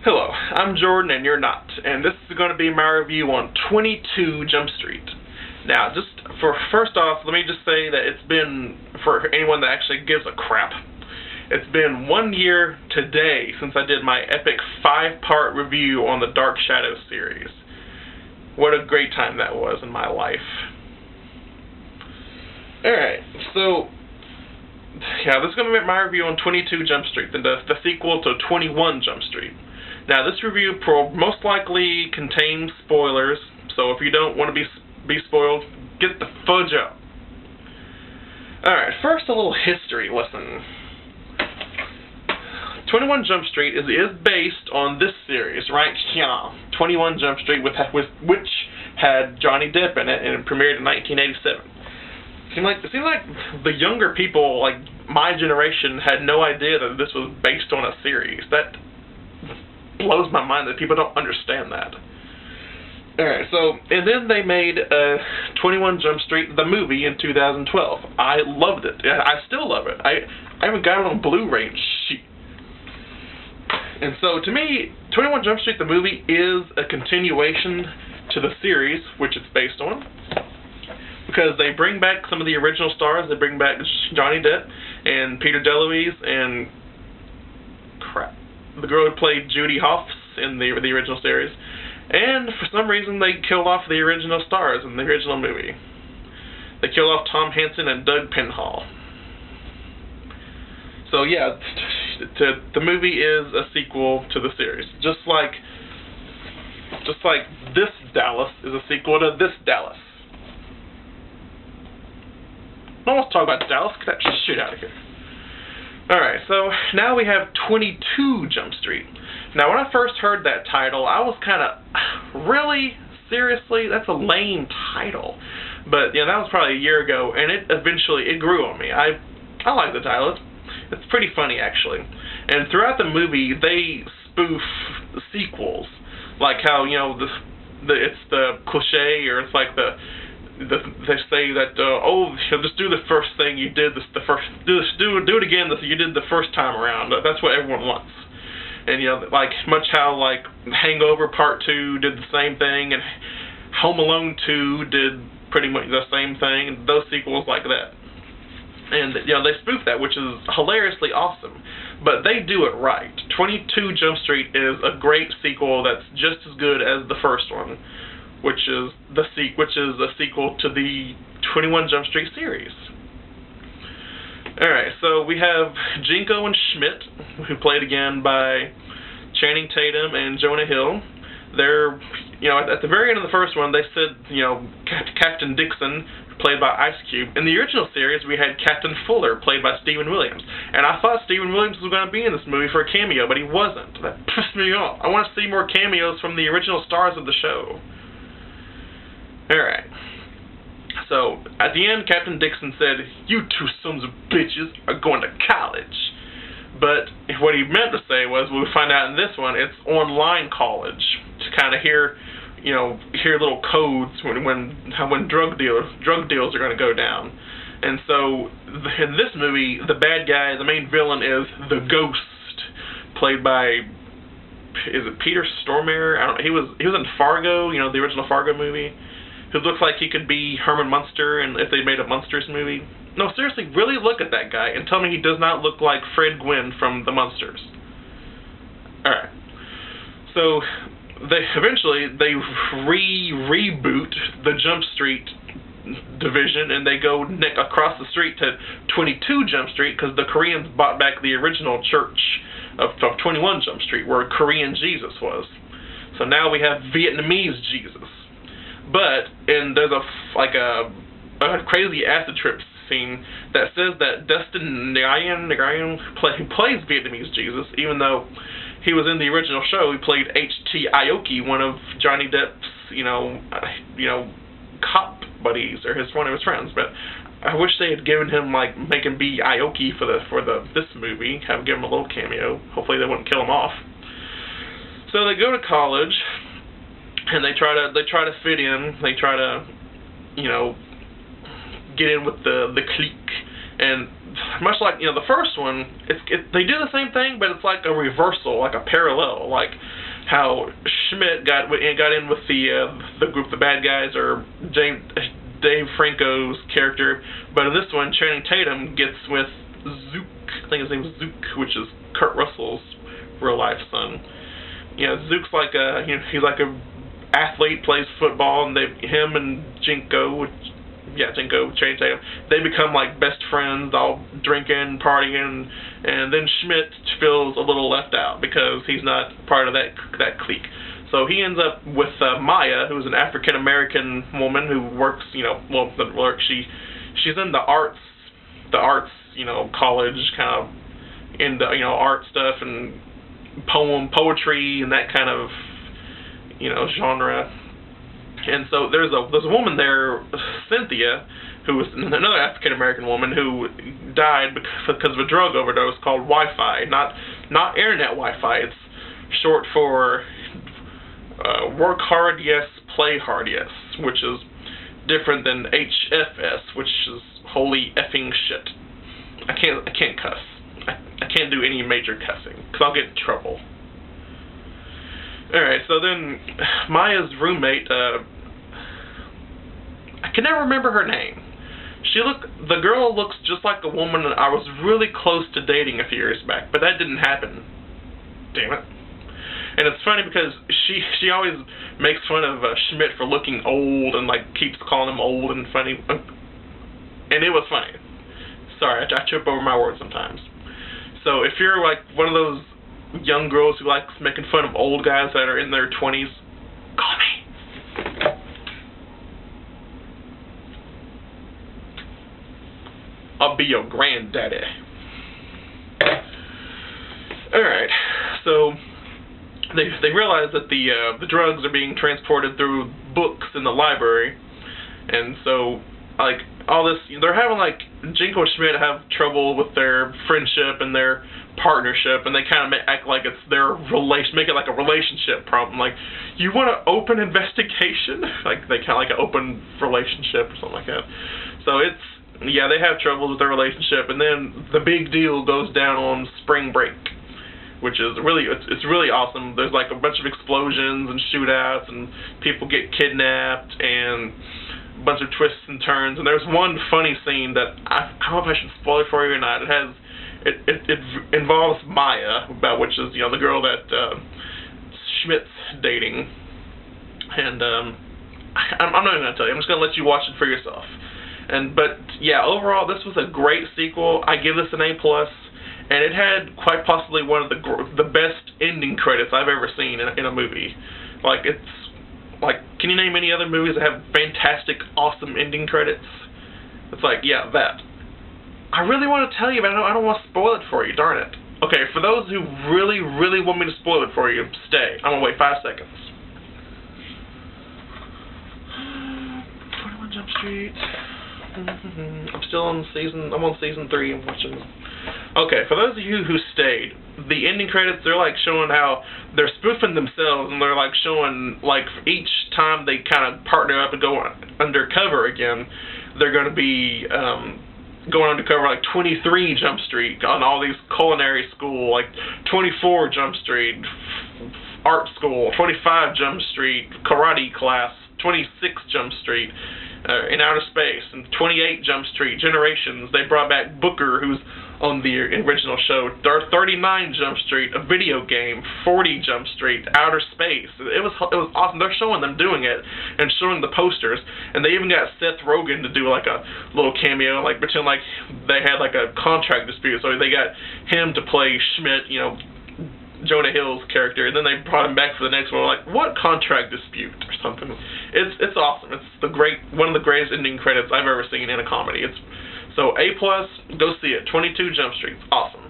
Hello, I'm Jordan and you're not, and this is going to be my review on 22 Jump Street. Now, first off, let me just say that it's been, for anyone that actually gives a crap, it's been 1 year today since I did my epic 5-part review on the Dark Shadows series. What a great time that was in my life. Alright, so yeah, this is going to be my review on 22 Jump Street, the sequel to 21 Jump Street. Now, this review most likely contains spoilers, so if you don't want to be spoiled, get the fudge out. Alright, first a little history lesson. 21 Jump Street is based on this series, right? Yeah, 21 Jump Street, which had Johnny Depp in it, and it premiered in 1987. It seemed like the younger people, like my generation, had no idea that this was based on a series. That blows my mind that people don't understand that. Alright, so, and then they made 21 Jump Street, the movie, in 2012. I loved it. I still love it. I haven't got it on Blu-ray and shit. And so, to me, 21 Jump Street, the movie, is a continuation to the series, which it's based on. Because they bring back some of the original stars. They bring back Johnny Depp and Peter DeLuise and the girl who played Judy Hopps in the original series. And for some reason they killed off the original stars in the original movie. They killed off Tom Hansen and Doug Penhall. So yeah, the movie is a sequel to the series. Just like this Dallas is a sequel to this Dallas. I don't want to talk about Dallas. Get that shit out of here. Alright, so now we have 22 Jump Street. Now, when I first heard that title, I was kind of, really? Seriously? That's a lame title. But, yeah, that was probably a year ago, and it grew on me. I like the title. It's pretty funny, actually. And throughout the movie, they spoof sequels. Like how, you know, it's the cliche, or it's like they say that just do the first thing you did do it again that you did the first time around. That's what everyone wants. And you know, like much how like Hangover Part 2 did the same thing, and Home Alone 2 did pretty much the same thing, and those sequels like that. And you know, they spoof that, which is hilariously awesome. But they do it right. 22 Jump Street is a great sequel that's just as good as the first one, which is a sequel to the 21 Jump Street series. Alright, so we have Jinko and Schmidt, who played again by Channing Tatum and Jonah Hill. They're, you know, at the very end of the first one, they said, you know, Captain Dixon, played by Ice Cube. In the original series, we had Captain Fuller, played by Stephen Williams. And I thought Stephen Williams was going to be in this movie for a cameo, but he wasn't. That pissed me off. I want to see more cameos from the original stars of the show. Alright. So, at the end, Captain Dixon said, "You two sons of bitches are going to college." But what he meant to say was, we find out in this one, it's online college. To kind of hear little codes when drug deals are going to go down. And so, in this movie, the bad guy, the main villain, is the Ghost, played by, is it Peter Stormare? I don't know. He was in Fargo, you know, the original Fargo movie. Who looks like he could be Herman Munster, and if they made a Munsters movie. No, seriously, really look at that guy and tell me he does not look like Fred Gwynn from the Munsters. Alright. So, they reboot the Jump Street division, and they go across the street to 22 Jump Street, because the Koreans bought back the original church of 21 Jump Street, where Korean Jesus was. So now we have Vietnamese Jesus. But, and there's a crazy acid trip scene that says that Dustin Nguyen, who plays Vietnamese Jesus, even though he was in the original show, he played H.T. Aoki, one of Johnny Depp's, you know, cop buddies, or one of his friends. But I wish they had given him, like, make him be Aoki for this movie, give him a little cameo. Hopefully they wouldn't kill him off. So they go to college. And they try to fit in. They try to, you know, get in with the clique. And much like, you know, the first one, they do the same thing, but it's like a reversal, like a parallel, like how Schmidt got in with the group, the bad guys, or Dave Franco's character, but in this one, Channing Tatum gets with Zook. I think his name is Zook, which is Kurt Russell's real life son. You know, Zook's like he's like a athlete, plays football, and him and Jinko, Channing Tatum, they become like best friends, all drinking, partying, and then Schmidt feels a little left out because he's not part of that clique. So he ends up with Maya, who's an African American woman who works, she's in the arts, college, kind of into art stuff and poetry and that kind of genre. And so there's a woman there, Cynthia, who was another African American woman who died because of a drug overdose called Wi-Fi. Not internet Wi-Fi. It's short for work hard, yes, play hard, yes, which is different than HFS, which is holy effing shit. I can't cuss. I can't do any major cussing because I'll get in trouble. Alright, so then Maya's roommate, I can never remember her name. The girl looks just like a woman that I was really close to dating a few years back, but that didn't happen. Damn it. And it's funny because she always makes fun of Schmidt for looking old and like keeps calling him old and funny. And it was funny. Sorry, I trip over my words sometimes. So if you're like one of those young girls who likes making fun of old guys that are in their 20s, call me. I'll be your granddaddy. Alright, so they realize that the drugs are being transported through books in the library, and so like all this, they're having like Jinko and Schmidt have trouble with their friendship and their partnership, and they kind of act like it's their make it like a relationship problem. Like, you want an open investigation? Like they kind of like an open relationship or something like that. So they have troubles with their relationship, and then the big deal goes down on spring break, which is it's really awesome. There's like a bunch of explosions and shootouts, and people get kidnapped, and a bunch of twists and turns. And there's one funny scene that I don't know if I should spoil it for you or not. It involves Maya, which is the girl that Schmidt's dating, and I'm not even gonna tell you. I'm just gonna let you watch it for yourself. But yeah, overall, this was a great sequel. I give this an A+, and it had quite possibly one of the best ending credits I've ever seen in a movie. Can you name any other movies that have fantastic, awesome ending credits? It's like, yeah, that. I really want to tell you, but I don't want to spoil it for you, darn it. Okay, for those who really, really want me to spoil it for you, stay. I'm going to wait 5 seconds. 21 Jump Street. I'm on season 3. I'm watching. Okay, for those of you who stayed, the ending credits, they're like showing how they're spoofing themselves, and they're like showing, like, each time they kind of partner up and go undercover again, they're going to be going undercover like 23 Jump Street on all these culinary school, like 24 Jump Street art school, 25 Jump Street karate class, 26 Jump Street in outer space, and 28 Jump Street Generations. They brought back Booker, who's on the original show. 39 Jump Street, a video game. 40 Jump Street, outer space. It was awesome. They're showing them doing it and showing the posters, and they even got Seth Rogen to do like a little cameo, like pretend like they had like a contract dispute. So they got him to play Schmidt, Jonah Hill's character, and then they brought him back for the next one. Like, what contract dispute or something? It's awesome. It's one of the greatest ending credits I've ever seen in a comedy. So A+, go see it. 22 Jump Street, awesome.